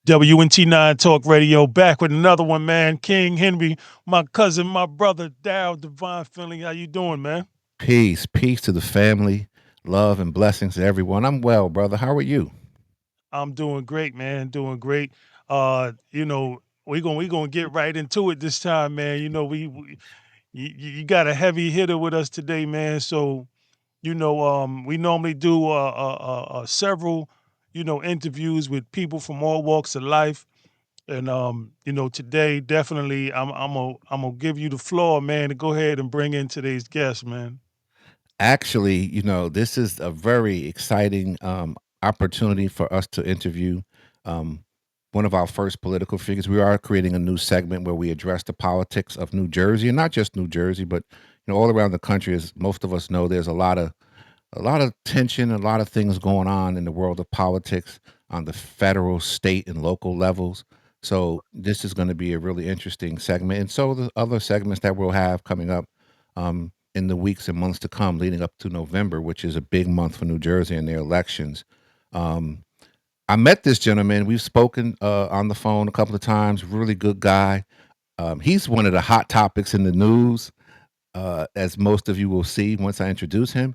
WNT9 Talk Radio back with another one, man. King Henry, my cousin, my brother, Dow, Divine Finley. How you doing, man? Peace to the family, love and blessings to everyone. I'm well, brother. How are you? I'm doing great, man. Doing great. We gonna get right into it this time, man. You got a heavy hitter with us today, man. So we normally do several interviews with people from all walks of life. And today definitely I'm gonna give you the floor, man, to go ahead and bring in today's guest, man. Actually, this is a very exciting opportunity for us to interview um, one of our first political figures. We are creating a new segment where we address the politics of New Jersey, and not just New Jersey, but all around the country. As most of us know, there's a lot of tension, a lot of things going on in the world of politics on the federal, state, and local levels. So this is going to be a really interesting segment, and so the other segments that we'll have coming up in the weeks and months to come, leading up to November, which is a big month for New Jersey and their elections. Um, I met this gentleman. We've spoken on the phone a couple of times. Really good guy. He's one of the hot topics in the news, as most of you will see once I introduce him.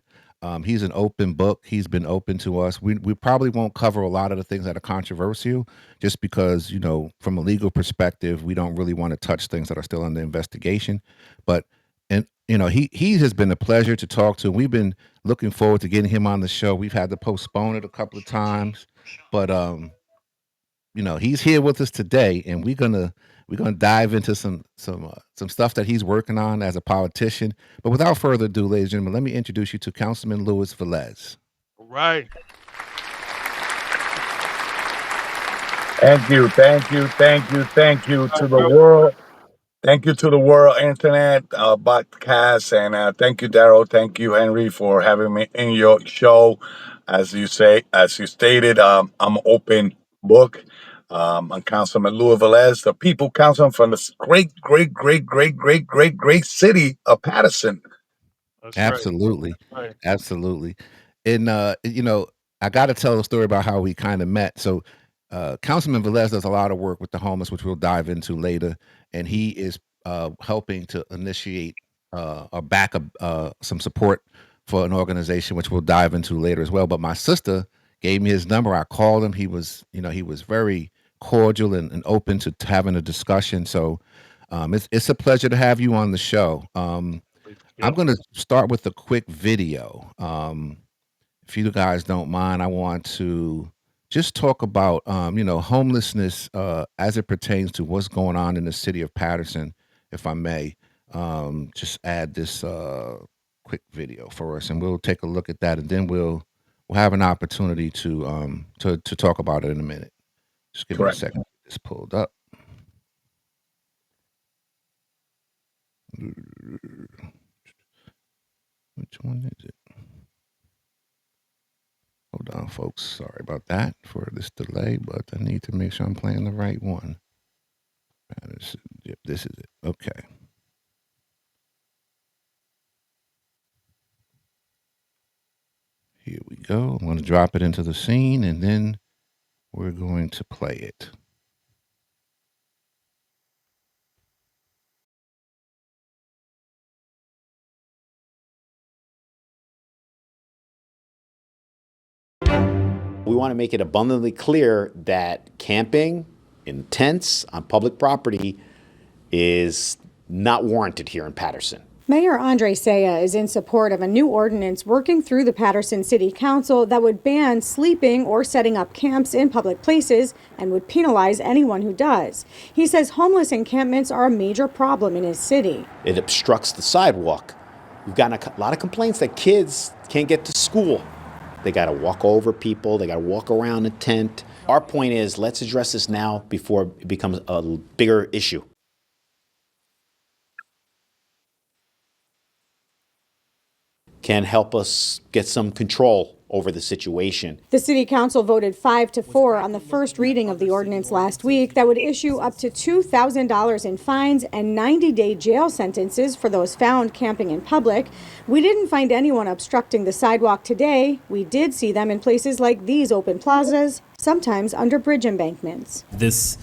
He's an open book. He's been open to us. We probably won't cover a lot of the things that are controversial, just because from a legal perspective, we don't really want to touch things that are still under investigation. But and he has been a pleasure to talk to. We've been looking forward to getting him on the show. We've had to postpone it a couple of times, but he's here with us today, and we're gonna dive into some stuff that he's working on as a politician. But without further ado, ladies and gentlemen, let me introduce you to Councilman Louis Velez. All right. Thank you to the world. Thank you to the world internet podcast, and thank you, Daryl. Thank you, Henry, for having me in your show. As you stated, I'm an open book. I'm Councilman Louis Velez, the people councilman from the great city of Patterson. That's right. Absolutely, Right. absolutely. And I got to tell the story about how we kind of met. So, Councilman Velez does a lot of work with the homeless, which we'll dive into later, and he is helping to initiate or back up some support for an organization, which we'll dive into later as well. But my sister gave me his number. I called him. He was very cordial and open to having a discussion. So, it's a pleasure to have you on the show. I'm Yep. going to start with a quick video. If you guys don't mind, I want to just talk about, homelessness as it pertains to what's going on in the city of Patterson, if I may. Just add this quick video for us, and we'll take a look at that, and then we'll have an opportunity to talk about it in a minute. Just give me a Correct. second. It's pulled up. Which one is it? Hold on, folks. Sorry about that for this delay, but I need to make sure I'm playing the right one. Yep, this is it. Okay. Here we go. I'm going to drop it into the scene, and then we're going to play it. We want to make it abundantly clear that camping in tents on public property is not warranted here in Patterson. Mayor Andre Saya is in support of a new ordinance working through the Patterson City Council that would ban sleeping or setting up camps in public places and would penalize anyone who does. He says homeless encampments are a major problem in his city. It obstructs the sidewalk. We've gotten a lot of complaints that kids can't get to school. They got to walk over people. They got to walk around a tent. Our point is, let's address this now before it becomes a bigger issue. Can help us get some control over the situation. The city council voted 5-4 on the first reading of the ordinance last week that would issue up to $2,000 in fines and 90-day jail sentences for those found camping in public. We didn't find anyone obstructing the sidewalk today. We did see them in places like these open plazas, sometimes under bridge embankments. This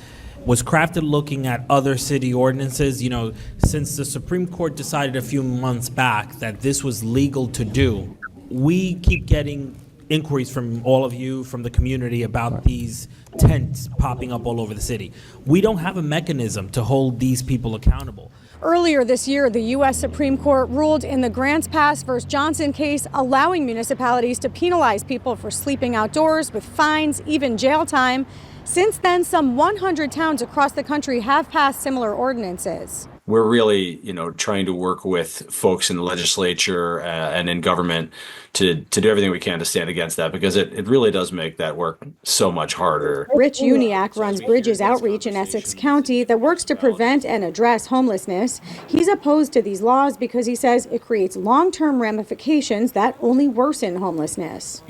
was crafted looking at other city ordinances. You know, since the Supreme Court decided a few months back that this was legal to do, we keep getting inquiries from all of you, from the community, about these tents popping up all over the city. We don't have a mechanism to hold these people accountable. Earlier this year, the U.S. Supreme Court ruled in the Grants Pass v. Johnson case, allowing municipalities to penalize people for sleeping outdoors with fines, even jail time. Since then, some 100 towns across the country have passed similar ordinances. We're really, trying to work with folks in the legislature and in government to do everything we can to stand against that, because it really does make that work so much harder. Rich Uniac runs Bridges Outreach in Essex County that works to prevent and address homelessness. He's opposed to these laws because he says it creates long-term ramifications that only worsen homelessness.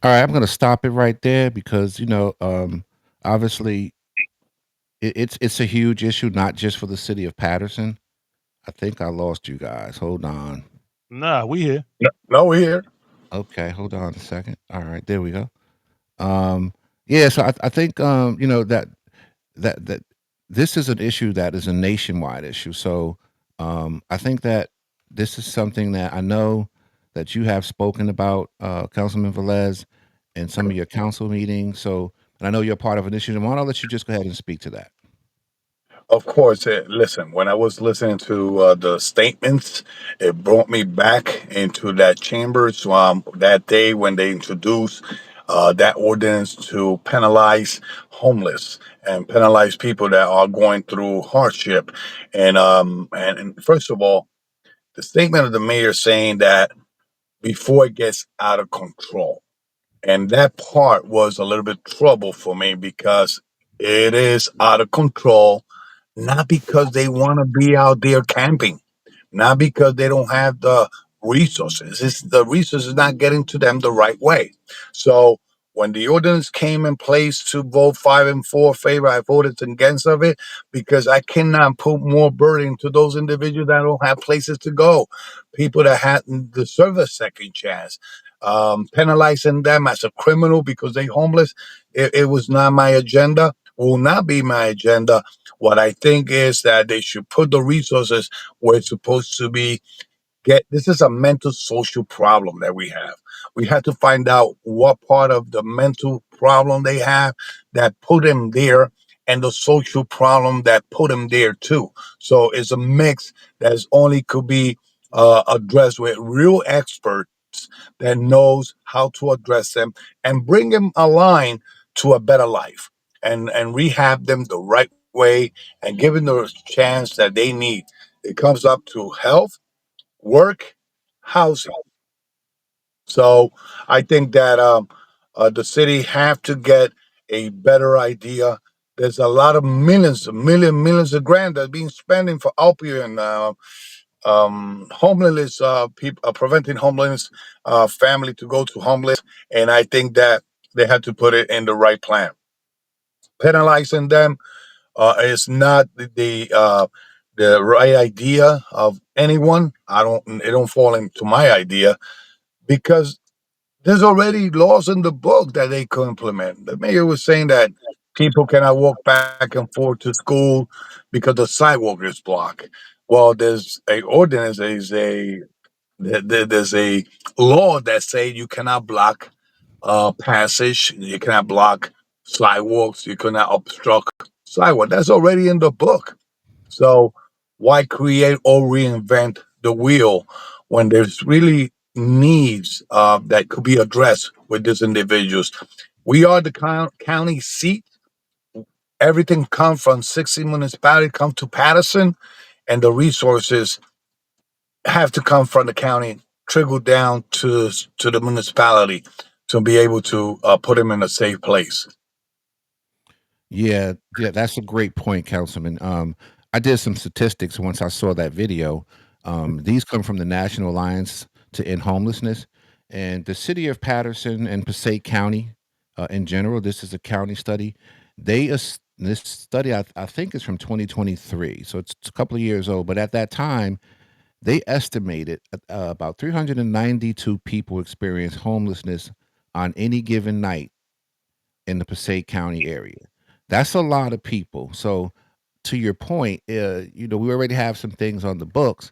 All right, I'm going to stop it right there because, obviously it's a huge issue, not just for the city of Patterson. I think I lost you guys. Hold on. Nah, we here. No, we're here. Okay, hold on a second. All right, there we go. Yeah, so I think that this is an issue that is a nationwide issue. So I think that this is something that I know that you have spoken about, Councilman Velez, in some of your council meetings. So, and I know you're part of an issue. Why don't I let you just go ahead and speak to that? Of course, listen, when I was listening to the statements, it brought me back into that chambers that day when they introduced that ordinance to penalize homeless and penalize people that are going through hardship. And first of all, the statement of the mayor saying that before it gets out of control. And that part was a little bit trouble for me because it is out of control, not because they want to be out there camping, not because they don't have the resources. It's the resources not getting to them the right way. So when the ordinance came in place to vote 5-4 favor, I voted against of it because I cannot put more burden to those individuals that don't have places to go, people that hadn't deserve a second chance. Penalizing them as a criminal because they homeless, it was not my agenda, will not be my agenda. What I think is that they should put the resources where it's supposed to be. This is a mental social problem that we have. We have to find out what part of the mental problem they have that put them there and the social problem that put them there too. So it's a mix that only could be addressed with real experts that knows how to address them and bring them aligned to a better life and rehab them the right way and give them the chance that they need. It comes up to health, work, housing. So I think that the city have to get a better idea. There's a lot of millions of grand that's being spending for opioid and homeless people, preventing homeless family to go to homeless. And I think that they have to put it in the right plan. Penalizing them is not the right idea of anyone. It don't fall into my idea because there's already laws in the book that they could implement. The mayor was saying that people cannot walk back and forth to school because the sidewalk is blocked. Well, there's a ordinance, there's a law that say you cannot block passage, you cannot block sidewalks, you cannot obstruct sidewalk. That's already in the book. So why create or reinvent the wheel when there's really needs that could be addressed with these individuals? We are the county seat. Everything comes from 60 municipalities, come to Patterson, and the resources have to come from the county, trickle down to the municipality to be able to put them in a safe place. Yeah, that's a great point, Councilman. I did some statistics once I saw that video. These come from the National Alliance to End Homelessness, And the city of Patterson and Passaic County, in general, this is a county study. This study, I think, is from 2023, so it's a couple of years old. But at that time, they estimated about 392 people experience homelessness on any given night in the Passaic County area. That's a lot of people. So, to your point, we already have some things on the books.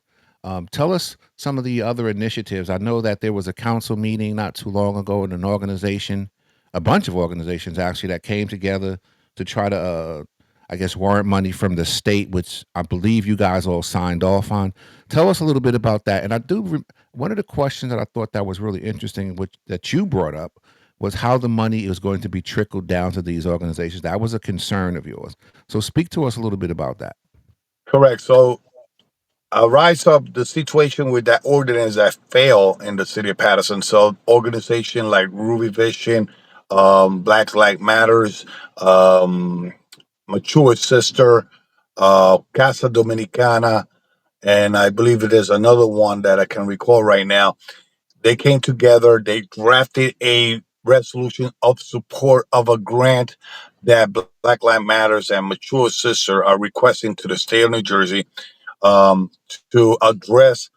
Tell us some of the other initiatives. I know that there was a council meeting not too long ago in an organization, a bunch of organizations actually, that came together to try to, I guess, warrant money from the state, which I believe you guys all signed off on. Tell us a little bit about that. And one of the questions that I thought that was really interesting, which that you brought up, was how the money is going to be trickled down to these organizations. That was a concern of yours. So speak to us a little bit about that. Correct. So, rise up the situation with that ordinance that failed in the city of Patterson. So, organization like Ruby Vision, Black Lives Matters, um, Mature Sister, Casa Dominicana, and I believe it is another one that I can recall right now. They came together, they drafted a resolution of support of a grant that Black Lives Matters and Mature Sister are requesting to the state of New Jersey, um, to address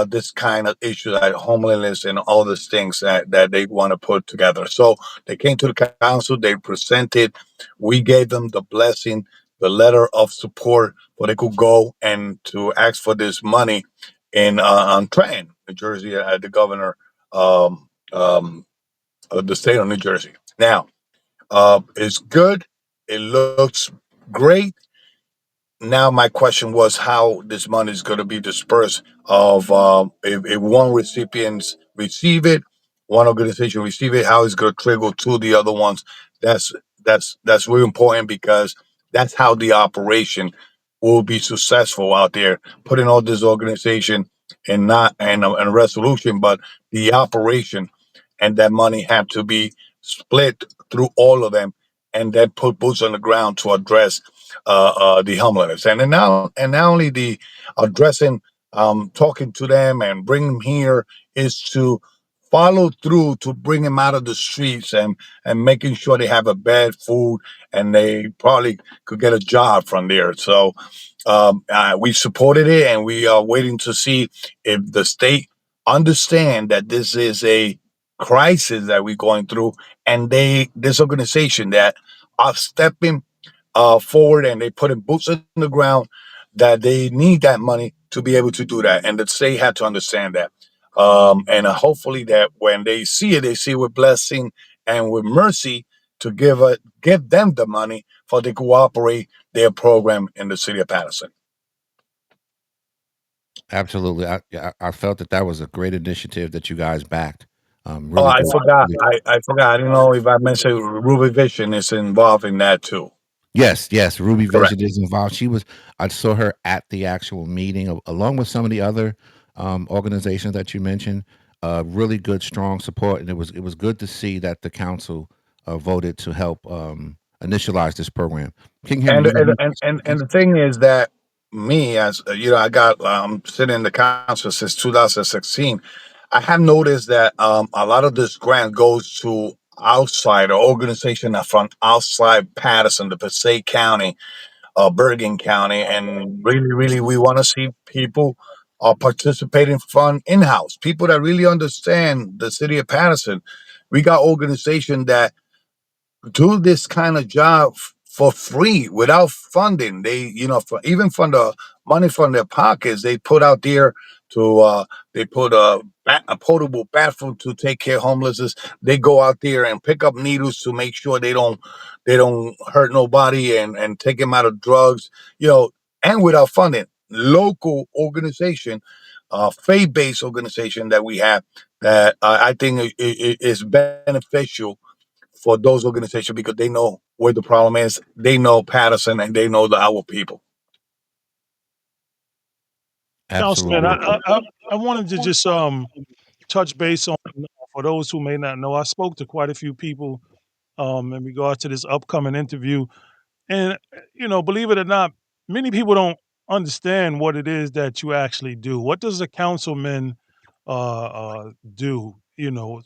this kind of issue, like homelessness and all these things that they want to put together. So they came to the council, they presented, we gave them the blessing, the letter of support, for they could go and to ask for this money in on Trenton, New Jersey, at the governor, um, um, of the state of New Jersey. Now, it's good. It looks great. Now my question was how this money is going to be dispersed. Of if one recipients receive it, one organization receive it, how it's going to trickle to the other ones. That's that's really important, because that's how the operation will be successful out there. Putting all this organization and not and a resolution, but the operation, and that money have to be split through all of them, and then put boots on the ground to address the homeless, and not only the addressing, talking to them and bring them here, is to follow through to bring them out of the streets, and making sure they have a bed, food, and they probably could get a job from there. So, we supported it, and we are waiting to see if the state understand that this is a crisis that we're going through, and this organization that are stepping forward, and they put in boots on the ground, that they need that money to be able to do that, and the state had to understand that. And hopefully that when they see it, they see it with blessing and with mercy, to give them the money for to cooperate their program in the city of Patterson. Absolutely. I felt that was a great initiative that you guys backed. Oh, Really good. Really. I forgot. I don't know if I mentioned Ruby Vision is involved in that too. Yes, yes. Ruby Correct. Vision is involved. I saw her at the actual meeting, along with some of the other organizations that you mentioned. Really good, strong support, and it was good to see that the council voted to help initialize this program. King Henry, And you got and any and and, and questions? the thing is that me, as I got sitting in the council since 2016. I have noticed that a lot of this grant goes to outside, or organization that from outside Patterson, the Passaic County, Bergen County, and really, really, we want to see people participating fund in house. People that really understand the city of Patterson. We got organization that do this kind of job for free without funding. They, for even from the money from their pockets, they put out there to they put a portable bathroom to take care of homelessness. They go out there and pick up needles to make sure they don't hurt nobody, and take them out of drugs. And without funding, local organization, faith-based organization that we have, that I think is beneficial for those organizations, because they know where the problem is. They know Patterson, and they know our people. Councilman, I, Absolutely. I I I wanted to just touch base on, for those who may not know. I spoke to quite a few people in regard to this upcoming interview, and believe it or not, many people don't understand what it is that you actually do. What does a councilman do?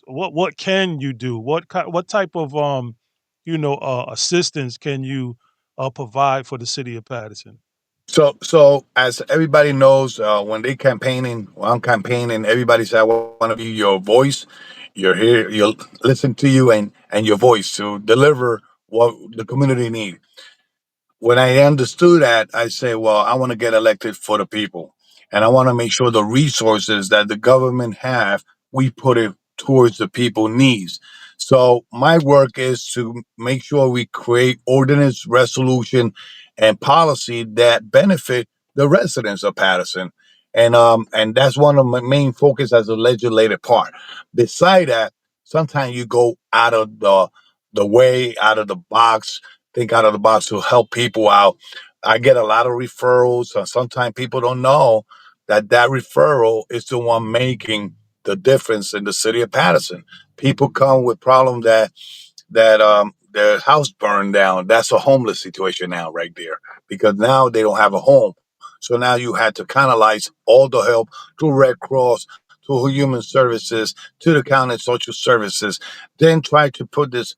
what can you do? What type of assistance can you provide for the city of Patterson? So as everybody knows, when they campaigning, when I'm campaigning, everybody says I want to be your voice. You're here. You'll listen to you and your voice to deliver what the community needs. When I understood that, I say, well, I want to get elected for the people, and I want to make sure the resources that the government have, we put it towards the people needs. So my work is to make sure we create ordinance, resolution, and policy that benefit the residents of Patterson, and that's one of my main focus as a legislative part. Beside that, sometimes you go out of the way, out of the box, think out of the box to help people out. I get a lot of referrals. Sometimes people don't know that referral is the one making the difference in the city of Patterson. People come with problems that their house burned down. That's a homeless situation now, right there, because now they don't have a home. So now you had to canalize all the help to Red Cross, to Human Services, to the county social services, then try to put this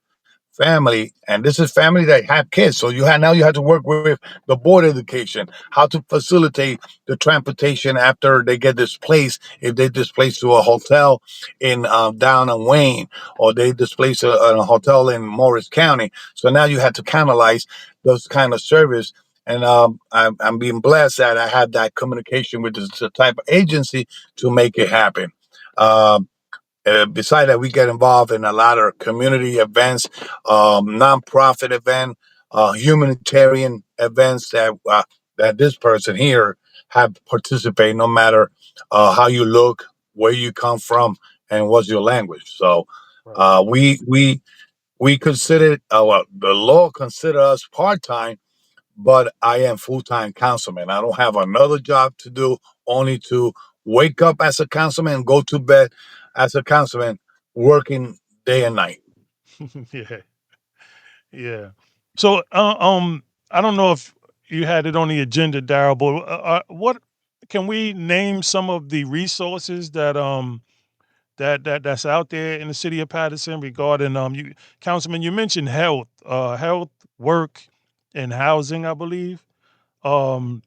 family, and this is family that have kids. So you have to work with the board education, how to facilitate the transportation after they get displaced. If they displaced to a hotel in down in Wayne, or they displaced a hotel in Morris County. So now you have to canalize those kind of service. And I'm being blessed that I had that communication with this type of agency to make it happen. Um, Besides that, we get involved in a lot of community events, nonprofit event, humanitarian events that this person here have participated. No matter how you look, where you come from, and what's your language. So Right. we consider well, the law consider us part time, but I am full time councilman. I don't have another job to do, only to wake up as a councilman and go to bed as a councilman, working day and night. Yeah, yeah. So, I don't know if you had it on the agenda, Daryl, but what can we name some of the resources that's out there in the city of Patterson regarding you, Councilman? You mentioned health, work, and housing, I believe. Um,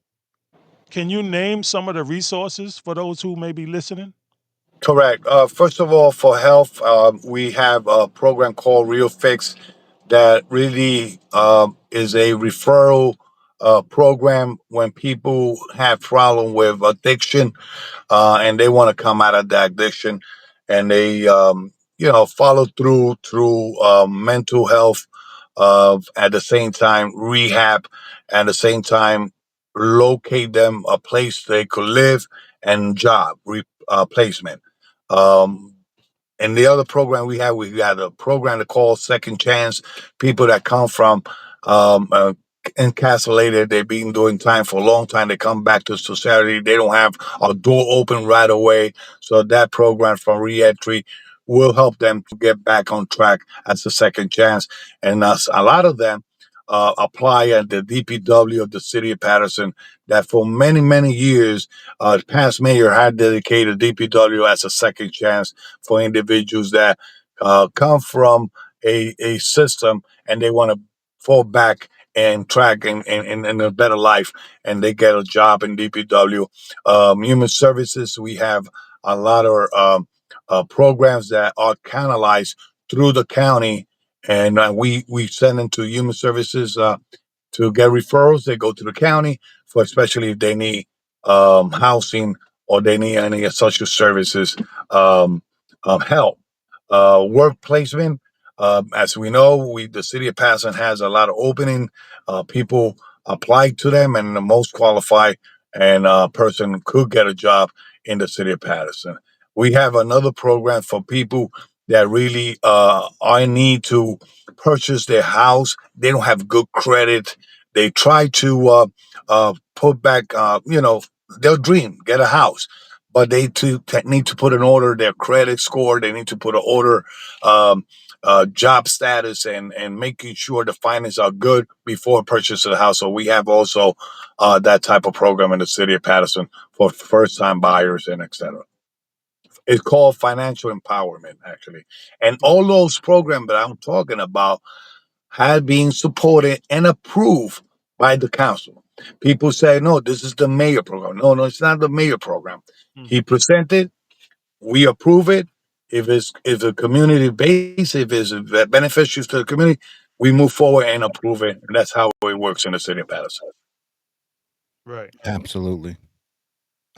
can you name some of the resources for those who may be listening? Correct. First of all, for health, we have a program called Real Fix that really is a referral program when people have problem with addiction, and they want to come out of that addiction, and they follow through mental health, at the same time rehab, at the same time locate them a place they could live and job placement. um, and the other program we got a program to call Second Chance. People that come from um, uh, encapsulated, they've been doing time for a long time. They come back to society. They don't have a door open right away. So that program from reentry will help them to get back on track as a second chance. And a lot of them apply at the DPW of the city of Patterson. That for many many years, past mayor had dedicated DPW as a second chance for individuals that come from a system and they want to fall back and track in a better life, and they get a job in DPW. Human Services, we have a lot of programs that are canalized through the county, and we send them to Human Services to get referrals. They go to the county for, especially if they need housing or they need any social services um, help. Work placement. As we know, the city of Patterson has a lot of opening. People apply to them, and the most qualified and person could get a job in the city of Patterson. We have another program for people that really are in need to purchase their house. They don't have good credit. They try to put back, their dream, get a house, but they need to put in order their credit score. They need to put an order um, job status, and making sure the finances are good before purchase of the house. So we have also that type of program in the city of Patterson for first time buyers and etc. It's called financial empowerment, actually. And all those programs that I'm talking about had been supported and approved by the council. People say, no, this is the mayor program. No, no, it's not the mayor program. He Mhm. presented, we approve it. If a community base, if it's beneficial to the community, we move forward and approve it. And that's how it works in the city of Patterson. Right. Absolutely.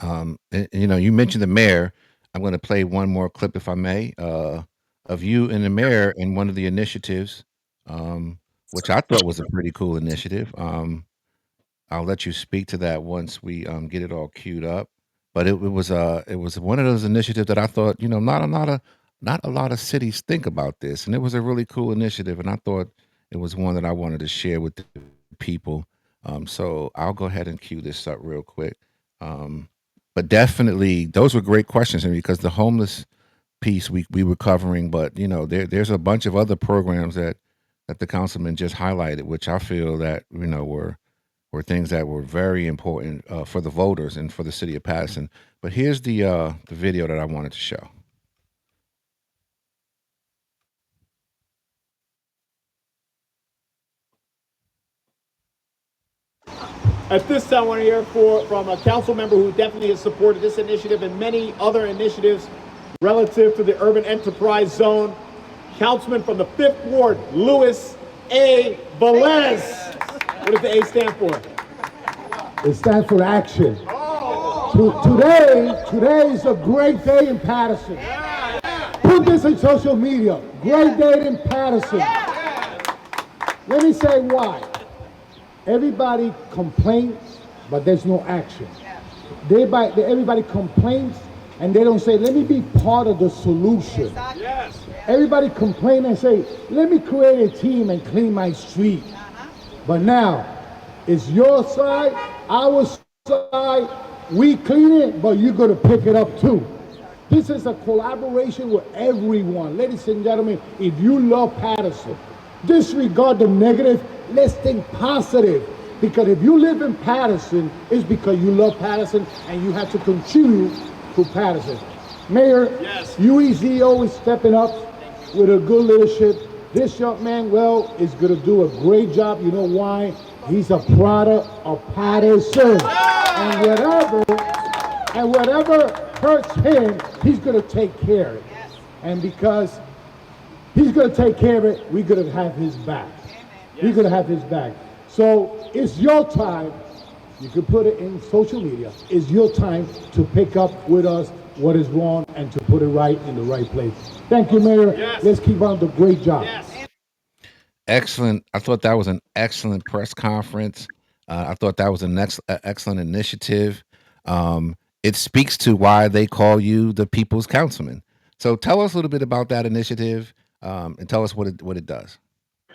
You know, you mentioned the mayor. I'm going to play one more clip, if I may, of you and the mayor in one of the initiatives, um, which I thought was a pretty cool initiative. I'll let you speak to that once we get it all queued up. But it was one of those initiatives that I thought, you know, not a lot of cities think about this, and it was a really cool initiative, and I thought it was one that I wanted to share with the people. So I'll go ahead and cue this up real quick. Um, but definitely, those were great questions, and because the homeless piece we were covering, but you know, there's a bunch of other programs that the councilman just highlighted, which I feel that you know were things that were very important for the voters and for the city of Patterson. But here's the video that I wanted to show. At this time, I want to hear from a council member who definitely has supported this initiative and many other initiatives relative to the urban enterprise zone. Councilman from the 5th Ward, Luis A. Velez. What does the A stand for? It stands for action. Today is a great day in Patterson. Put this in social media. Great day in Patterson. Let me say why. Everybody complains, but there's no action. Everybody complains, and they don't say, let me be part of the solution. Yes. Everybody complain and say, let me create a team and clean my street. But now, it's your side, our side, we clean it, but you're gonna pick it up too. This is a collaboration with everyone. Ladies and gentlemen, if you love Patterson, disregard the negative, let's think positive. Because if you live in Patterson, it's because you love Patterson and you have to contribute to Patterson. Mayor, yes. UEZO is stepping up with a good leadership. This young man, well, is gonna do a great job. You know why? He's a product of Patterson. And whatever hurts him, he's gonna take care of it. And because he's gonna take care of it, we're gonna have his back. We're gonna have his back. So it's your time. You can put it in social media. It's your time to pick up with us what is wrong and to put it right in the right place. Thank you, Mayor. Yes. Let's keep on the great job. Yes. Excellent. I thought that was an excellent press conference. I thought that was an excellent initiative. It speaks to why they call you the people's councilman. So tell us a little bit about that initiative and tell us what it does.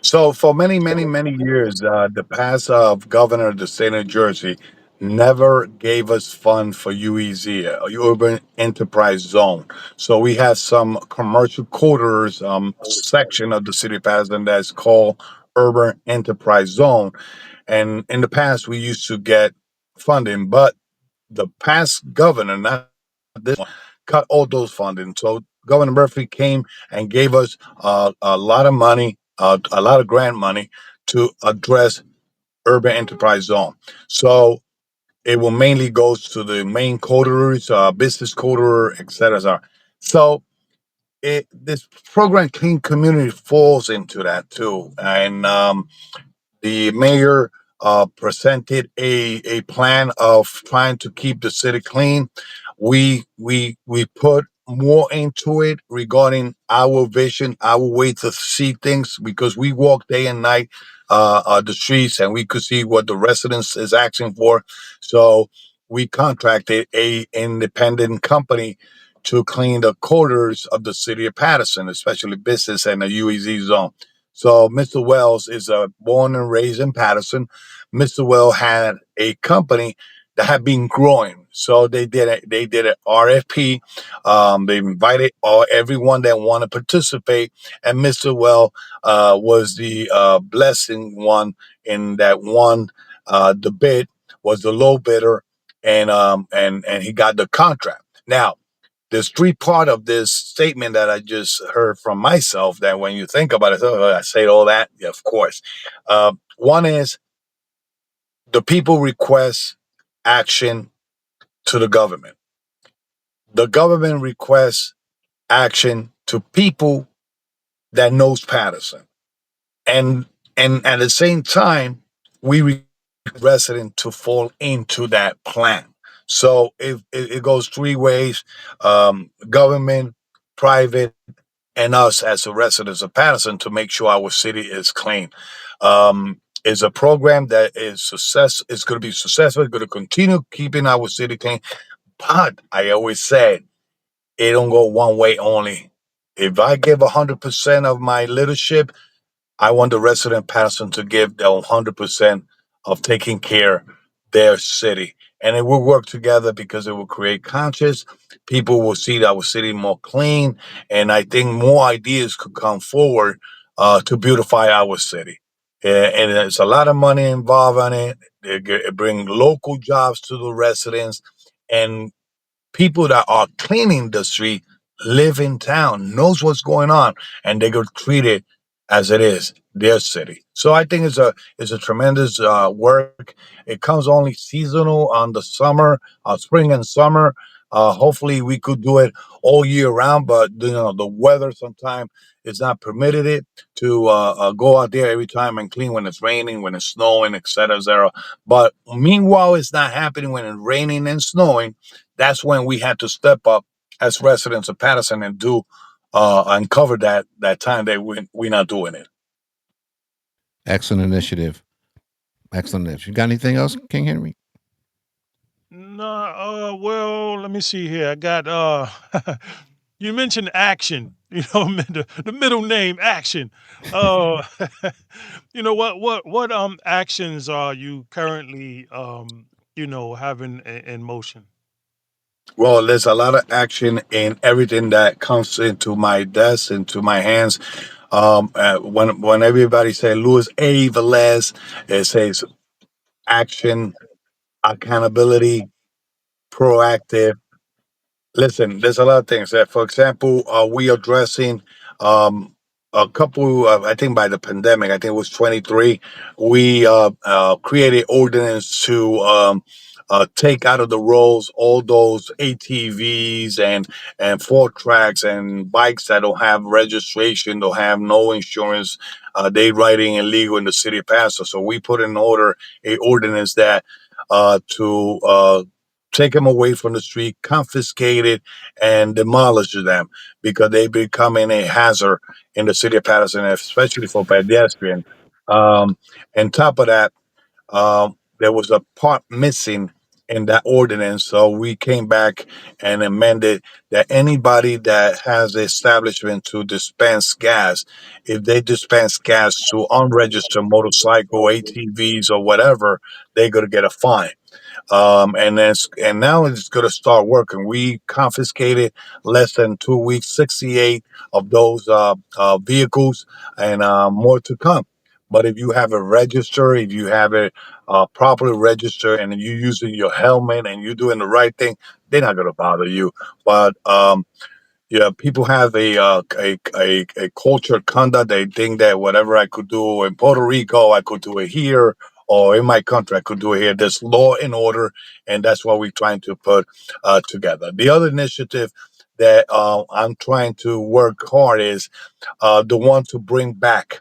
So for many, many, many years, the past governor of the state of New Jersey never gave us fund for UEZ, Urban Enterprise Zone. So we have some commercial quarters section of the city of Patterson that's called Urban Enterprise Zone. And in the past, we used to get funding, but the past governor, not this one, cut all those funding. So Governor Murphy came and gave us a lot of money, a lot of grant money to address urban enterprise zone. So it will mainly goes to the main corridors, business corridor, etc. So this program, Clean Community, falls into that too, and the mayor presented a plan of trying to keep the city clean. We put more into it regarding our vision, our way to see things, because we walk day and night the streets and we could see what the residents is asking for. So we contracted a independent company to clean the corridors of the city of Patterson, especially business and the UEZ zone. So Mr. Wells is born and raised in Patterson. Mr. Wells had a company that had been growing, so they did an RFP. They invited everyone that wanted to participate, and Mr. Well was the blessing one in that won the bid, was the low bidder, and he got the contract. Now there's three part of this statement that I just heard from myself that when you think about it, oh, I say all that. Yeah, of course. One is the people request action to the government. The government requests action to people that knows Patterson. And at the same time, we request resident to fall into that plan. So it goes three ways: government, private, and us as the residents of Patterson to make sure our city is clean. Is a program that is success. It's going to be successful. It's going to continue keeping our city clean. But I always said it don't go one way only. If I give 100% of my leadership, I want the resident Patterson to give their 100% of taking care their city. And it will work together because it will create conscious. People will see our city more clean. And I think more ideas could come forward to beautify our city. And there's a lot of money involved in it. It bring local jobs to the residents. And people that are cleaning the street live in town, knows what's going on, and they go treat it as it is their city. So I think it's a tremendous work. It comes only seasonal on the summer, spring and summer. Hopefully we could do it all year round, but the weather sometimes is not permitted it to go out there every time and clean when it's raining, when it's snowing, etc., etc. But meanwhile, it's not happening when it's raining and snowing. That's when we had to step up as residents of Patterson and do and cover that time that we're not doing it. Excellent initiative. Excellent initiative. You got anything else, King Henry? No, well, let me see here. I got you mentioned action, the middle name action. Uh what actions are you currently having in motion? Well, there's a lot of action in everything that comes into my desk, into my hands. When everybody say Luis A. Velez, it says action, accountability, proactive. Listen, there's a lot of things. For example, we addressing a couple. I think by the pandemic, I think it was 23. We created ordinance to take out of the roads all those ATVs and four tracks and bikes that don't have registration, don't have no insurance. They riding illegal in the city of Paso. So we put in order a ordinance that to take them away from the street, confiscate it, and demolish them because they becoming a hazard in the city of Patterson, especially for pedestrians. On top of that, there was a part missing in that ordinance, so we came back and amended that anybody that has the establishment to dispense gas, if they dispense gas to unregistered motorcycle, ATVs, or whatever, they're going to get a fine. And now it's going to start working. We confiscated less than 2 weeks, 68 of those vehicles, and more to come. But if you have a register, if you have it properly registered, and you're using your helmet and you're doing the right thing, they're not going to bother you. But yeah, people have a cultured conduct. They think that whatever I could do in Puerto Rico, I could do it here, or in my country, I could do it here. There's law and order, and that's what we're trying to put together. The other initiative that I'm trying to work hard is the one to bring back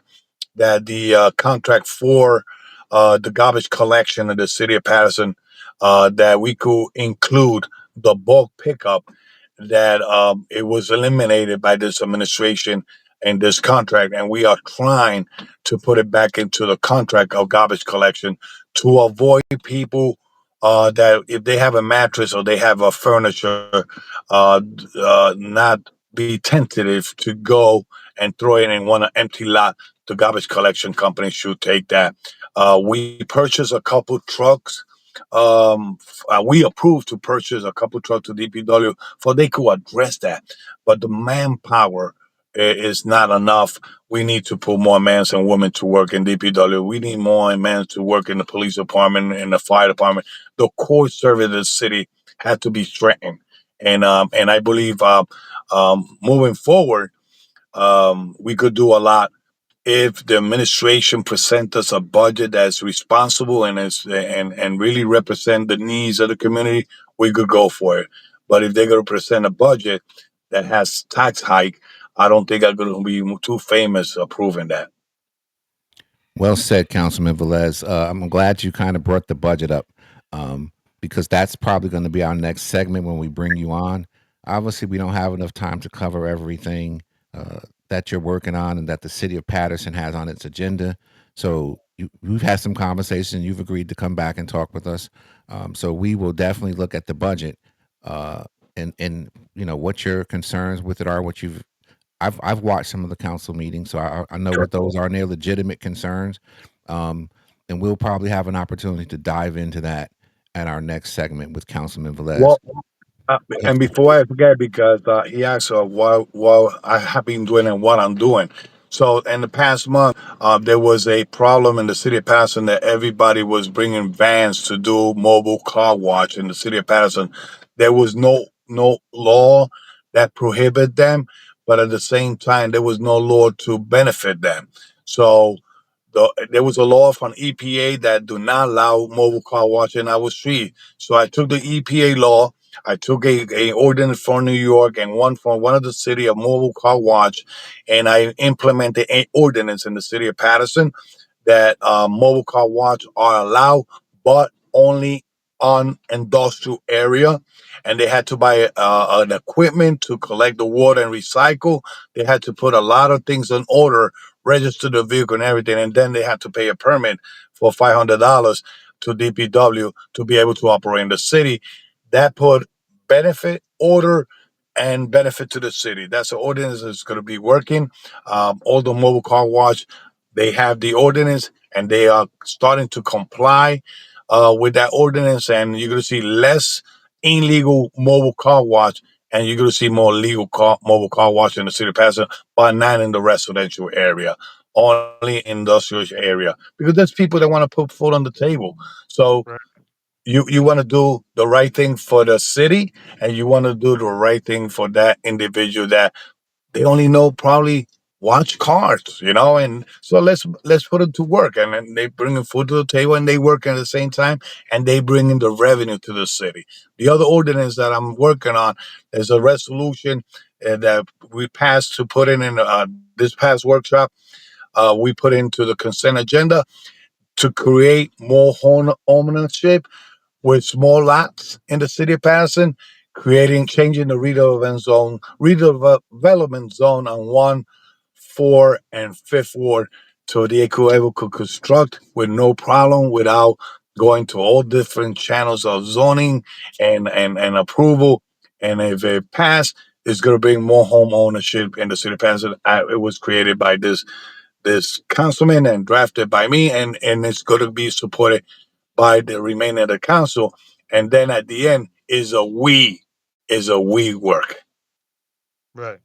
that the contract for the garbage collection in the city of Patterson, that we could include the bulk pickup, that it was eliminated by this administration and this contract, and we are trying to put it back into the contract of garbage collection to avoid people that if they have a mattress or they have a furniture, not be tentative to go and throw it in one empty lot. The garbage collection company should take that. We purchased a couple trucks. We approved to purchase a couple trucks to DPW for they could address that, but the manpower is not enough. We need to put more men and women to work in DPW. We need more men to work in the police department, in the fire department. The core service of the city had to be strengthened. And I believe moving forward, we could do a lot if the administration present us a budget that's responsible and really represent the needs of the community. We could go for it. But if they're going to present a budget that has tax hike, I don't think I'm going to be too famous approving that. Well said, Councilman Velez. I'm glad you kind of brought the budget up, because that's probably going to be our next segment when we bring you on. Obviously, we don't have enough time to cover everything that you're working on and that the city of Patterson has on its agenda. So we've had some conversation. You've agreed to come back and talk with us. So we will definitely look at the budget and what your concerns with it are, what you've I've watched some of the council meetings, so I know what those are, and they're legitimate concerns. And we'll probably have an opportunity to dive into that at our next segment with Councilman Velez. Well, and before I forget, because he asked what I have been doing and what I'm doing. So in the past month, there was a problem in the city of Patterson that everybody was bringing vans to do mobile car wash in the city of Patterson. There was no law that prohibited them, but at the same time, there was no law to benefit them. So there was a law from EPA that do not allow mobile car wash in our street. So I took the EPA law, I took a ordinance from New York and one from one of the city of mobile car wash, and I implemented an ordinance in the city of Patterson that mobile car wash are allowed, but only on industrial area. And they had to buy an equipment to collect the water and recycle. They had to put a lot of things in order, register the vehicle and everything, and then they had to pay a permit for $500 to DPW to be able to operate in the city. That put benefit, order, and benefit to the city. That's the ordinance that's going to be working. All the mobile car wash, they have the ordinance and they are starting to comply with that ordinance. And you're going to see less illegal mobile car wash, and you're going to see more legal mobile car wash in the city of Pasadena, but not in the residential area, only industrial area, because there's people that want to put food on the table. So Right. you want to do the right thing for the city, and you want to do the right thing for that individual that they only know probably watch cars, and so let's put it to work, and then they bring in food to the table and they work at the same time, and they bring in the revenue to the city. The other ordinance that I'm working on is a resolution that we passed to put in this past workshop. We put into the consent agenda to create more home ownership with small lots in the city of Patterson, changing the redevelopment zone on 1, 4, and 5th Ward so they could able to construct with no problem without going to all different channels of zoning and approval. And if it passed, it's going to bring more home ownership in the city of Patterson. It was created by this councilman and drafted by me, and it's going to be supported by the remainder of the council. And then at the end is a we work. Right.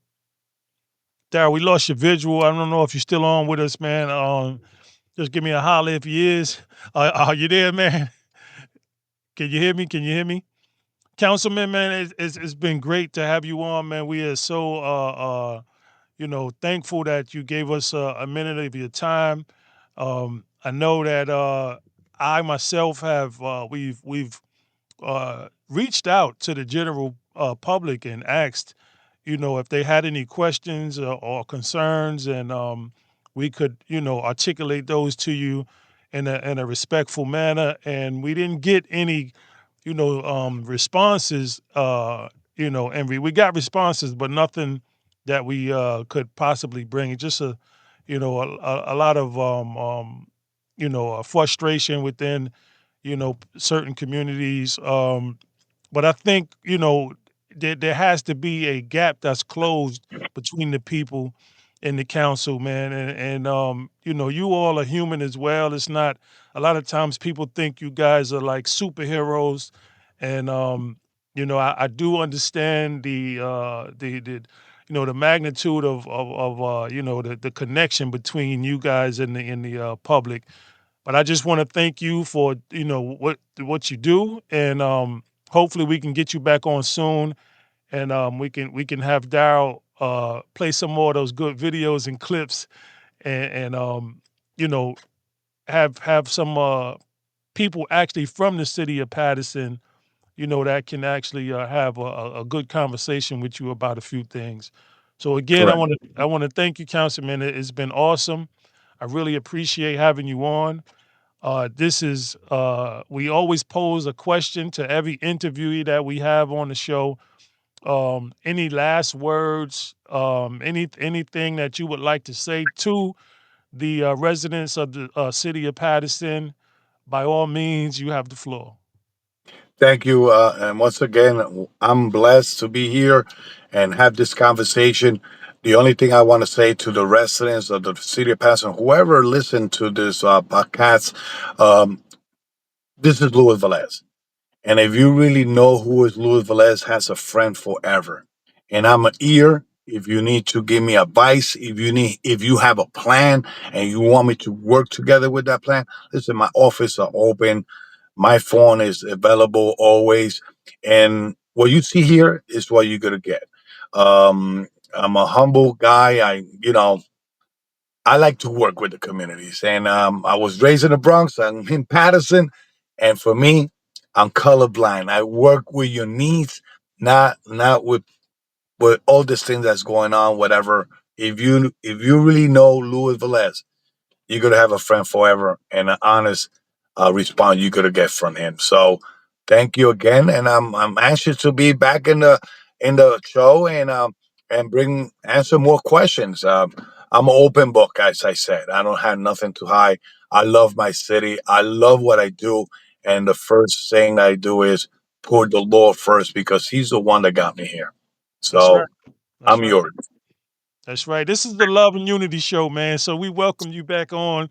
Darryl, we lost your visual. I don't know if you're still on with us, man. Just give me a holler if he is. Are you there, man? Can you hear me? Can you hear me? Councilman, man, it's been great to have you on, man. We are so thankful that you gave us a minute of your time. I know that I myself have we've reached out to the general public and asked, if they had any questions or concerns, and we could, articulate those to you in a respectful manner. And we didn't get any, responses. And we got responses, but nothing that we could possibly bring. Just a lot of frustration within certain communities. But I think there has to be a gap that's closed between the people and the council, man. And you all are human as well. It's not a lot of times people think you guys are like superheroes, and I do understand the magnitude of the connection between you guys and the public. But I just want to thank you for what you do, and hopefully we can get you back on soon. and we can have Daryl play some more of those good videos and clips, and you know have some people actually from the city of Patterson, that can actually have a good conversation with you about a few things. So again, I Correct. want to I want to thank you, Councilman. It's been awesome. I really appreciate having you on. This is we always pose a question to every interviewee that we have on the show. Any last words? Anything that you would like to say to the residents of the city of Patterson? By all means, you have the floor. Thank you. And once again, I'm blessed to be here and have this conversation. The only thing I want to say to the residents of the city of Patterson, whoever listened to this podcast, um, this is Louis Velez. And if you really know who is Luis Velez, has a friend forever. And I'm an ear. If you need to give me advice, if you have a plan and you want me to work together with that plan, listen, my office are open. My phone is available always. And what you see here is what you're gonna get. I'm a humble guy. I like to work with the communities. And I was raised in the Bronx. I'm in Patterson. And for me, I'm colorblind. I work with your needs, not with all this thing that's going on, whatever. If you really know Louis Velez, you're gonna have a friend forever and an honest response you're gonna get from him. So thank you again, and I'm anxious to be back in the show and bring answer more questions. I'm an open book, as I said. I don't have nothing to hide. I love my city. I love what I do, and the first thing I do is put the Lord first because He's the one that got me here. That's right. So That's I'm right. yours. That's right. This is the Love and Unity Show, man. So we welcome you back on.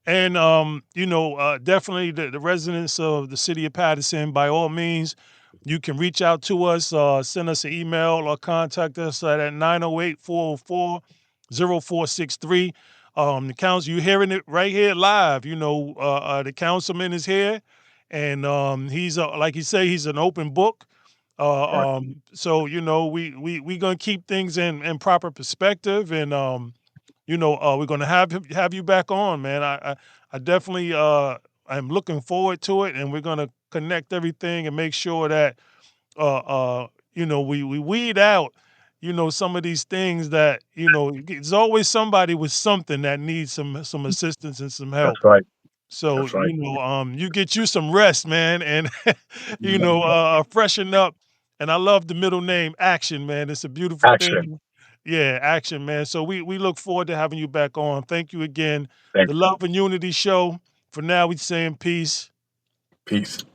And definitely the residents of the city of Patterson, by all means, you can reach out to us, send us an email or contact us at 908-404-0463. The council, you're hearing it right here live. The councilman is here, and he's like you say, he's an open book. Right. So we gonna keep things in proper perspective, and we're gonna have you back on, man. I definitely I'm looking forward to it, and we're gonna connect everything and make sure that we weed out some of these things that there's always somebody with something that needs some assistance and some That's help. right. So, That's right. you get you some rest, man, and freshen up. And I love the middle name, Action, man. It's a beautiful Action. thing. Yeah, Action, man. So we look forward to having you back on. Thank you again. Thank The you. Love and Unity Show. For now, we saying peace. Peace.